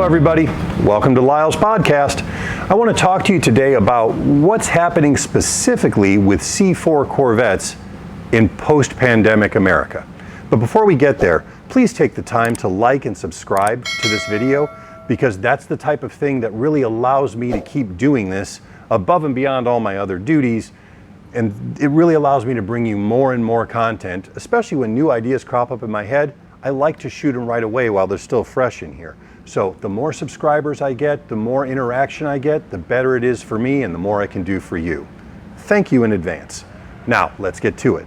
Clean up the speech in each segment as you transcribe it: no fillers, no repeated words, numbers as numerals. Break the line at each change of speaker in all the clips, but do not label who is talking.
Hello everybody, welcome to Lyle's podcast. I want to talk to you today about what's happening specifically with C4 Corvettes in post-pandemic America. But before we get there, please take the time to like and subscribe to this video, because that's the type of thing that really allows me to keep doing this above and beyond all my other duties. And it really allows me to bring you more and more content, especially when new ideas crop up in my head. I like to shoot them right away while they're still fresh in here. So the more subscribers I get, the more interaction I get, the better it is for me and the more I can do for you. Thank you in advance. Now, let's get to it.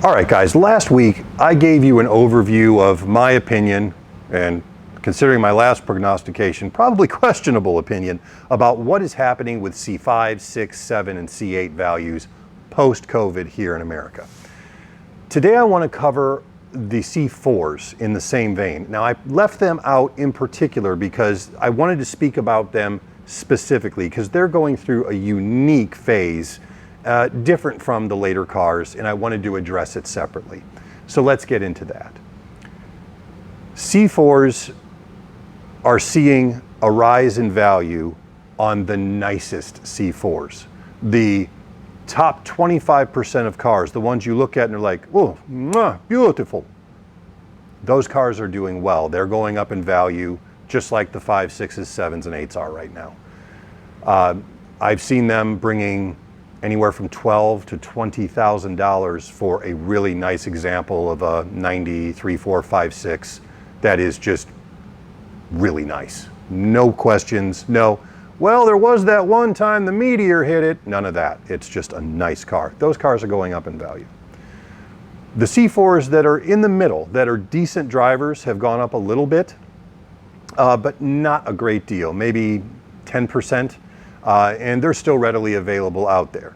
All right, guys, last week I gave you an overview of my opinion, and considering my last prognostication, probably questionable opinion, about what is happening with C5, 6, 7, and C8 values post-COVID here in America. Today I want to cover the C4s in the same vein. Now, I left them out in particular because I wanted to speak about them specifically because they're going through a unique phase, different from the later cars, and I wanted to address it separately. So let's get into that. C4s are seeing a rise in value on the nicest C4s. The top 25% of cars, the ones you look at and are like, oh, beautiful. Those cars are doing well. They're going up in value just like the 5, 6s, 7s, and 8s are right now. I've seen them bringing anywhere from $12,000 to $20,000 for a really nice example of a 90 3.4 5.6 that is just really nice. No questions, no, well, there was that one time the meteor hit it. None of that. It's just a nice car. Those cars are going up in value. The C4s that are in the middle, that are decent drivers, have gone up a little bit, but not a great deal, maybe 10%, and they're still readily available out there.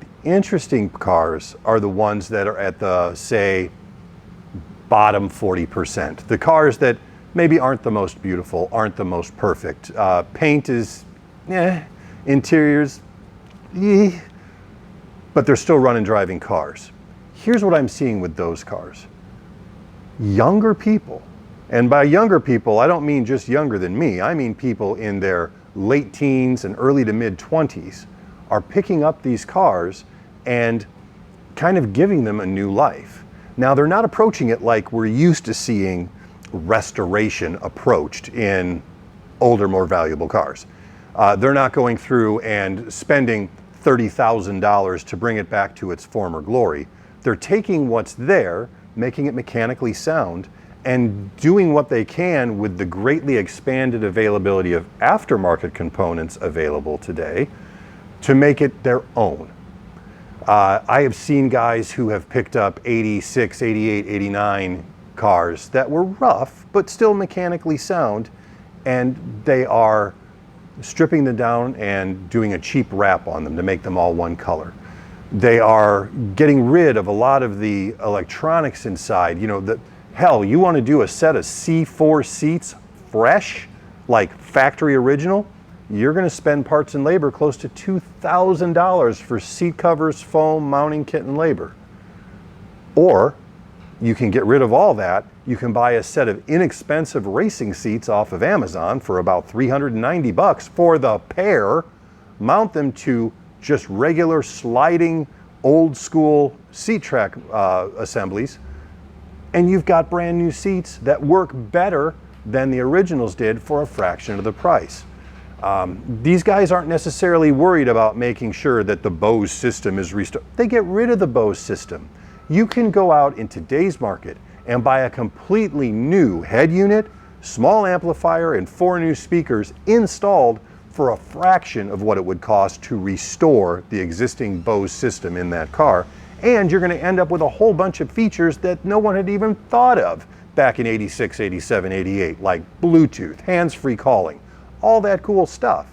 The interesting cars are the ones that are at the, say, bottom 40%. The cars that maybe aren't the most beautiful, aren't the most perfect. Paint is, interiors, but they're still running, driving cars. Here's what I'm seeing with those cars. Younger people, and by younger people, I don't mean just younger than me, I mean people in their late teens and early to mid 20s, are picking up these cars and kind of giving them a new life. Now, they're not approaching it like we're used to seeing restoration approached in older, more valuable cars. They're not going through and spending $30,000 to bring it back to its former glory. They're taking what's there, making it mechanically sound, and doing what they can with the greatly expanded availability of aftermarket components available today to make it their own. I have seen guys who have picked up 86, 88, 89 cars that were rough, but still mechanically sound, and they are stripping them down and doing a cheap wrap on them to make them all one color. They are getting rid of a lot of the electronics inside. You know, hell, you want to do a set of C4 seats fresh, like factory original, you're going to spend parts and labor close to $2,000 for seat covers, foam, mounting kit, and labor. Or you can get rid of all that. You can buy a set of inexpensive racing seats off of Amazon for about $390 for the pair, mount them to just regular sliding old school seat track assemblies, and you've got brand new seats that work better than the originals did for a fraction of the price. These guys aren't necessarily worried about making sure that the Bose system is restored. They get rid of the Bose system. You can go out in today's market and buy a completely new head unit, small amplifier, and 4 new speakers installed for a fraction of what it would cost to restore the existing Bose system in that car. And you're going to end up with a whole bunch of features that no one had even thought of back in 86, 87, 88, like Bluetooth, hands-free calling, all that cool stuff.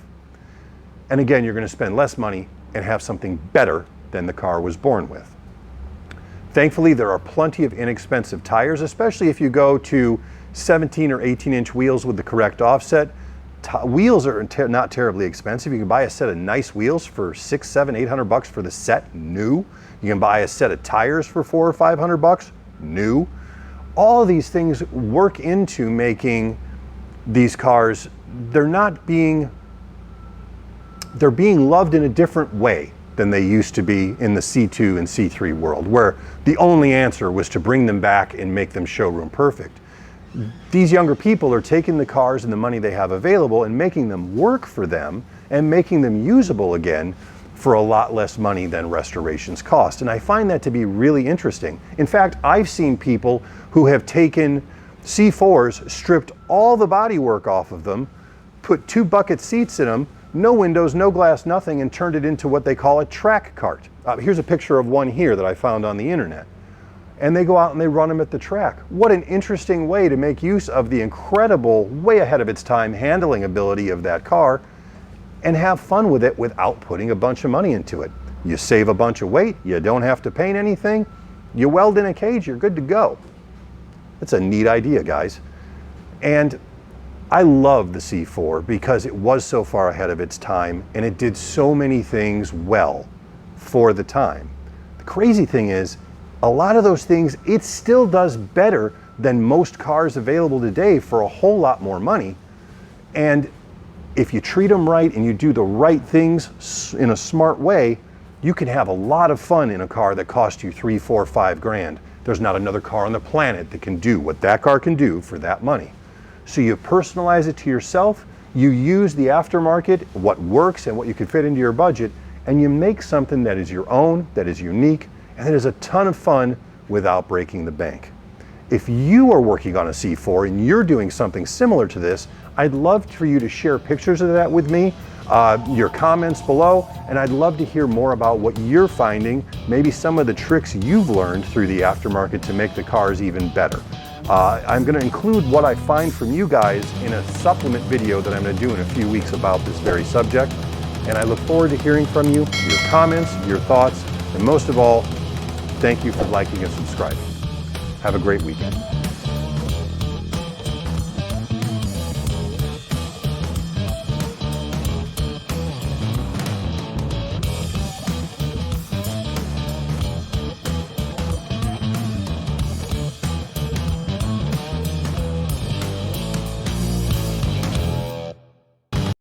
And again, you're going to spend less money and have something better than the car was born with. Thankfully, there are plenty of inexpensive tires, especially if you go to 17 or 18-inch wheels with the correct offset. Wheels are not terribly expensive. You can buy a set of nice wheels for $600, $700, $800 for the set, new. You can buy a set of tires for $400 or $500, new. All of these things work into making these cars, they're being loved in a different way than they used to be in the C2 and C3 world, where the only answer was to bring them back and make them showroom perfect. These younger people are taking the cars and the money they have available and making them work for them and making them usable again for a lot less money than restorations cost. And I find that to be really interesting. In fact, I've seen people who have taken C4s, stripped all the bodywork off of them, put 2 bucket seats in them, no windows, no glass, nothing, and turned it into what they call a track cart. Here's a picture of one here that I found on the internet. And they go out and they run them at the track. What an interesting way to make use of the incredible, way ahead of its time handling ability of that car and have fun with it without putting a bunch of money into it. You save a bunch of weight, you don't have to paint anything, you weld in a cage, you're good to go. It's a neat idea, guys. And I love the C4 because it was so far ahead of its time and it did so many things well for the time. The crazy thing is, a lot of those things it still does better than most cars available today for a whole lot more money. And if you treat them right and you do the right things in a smart way, you can have a lot of fun in a car that costs you 3, 4, 5 grand. There's not another car on the planet that can do what that car can do for that money. So you personalize it to yourself, you use the aftermarket, what works and what you can fit into your budget, and you make something that is your own, that is unique, and that is a ton of fun without breaking the bank. If you are working on a C4 and you're doing something similar to this, I'd love for you to share pictures of that with me, your comments below, and I'd love to hear more about what you're finding, maybe some of the tricks you've learned through the aftermarket to make the cars even better. I'm going to include what I find from you guys in a supplement video that I'm going to do in a few weeks about this very subject, and I look forward to hearing from you, your comments, your thoughts, and most of all, thank you for liking and subscribing. Have a great weekend.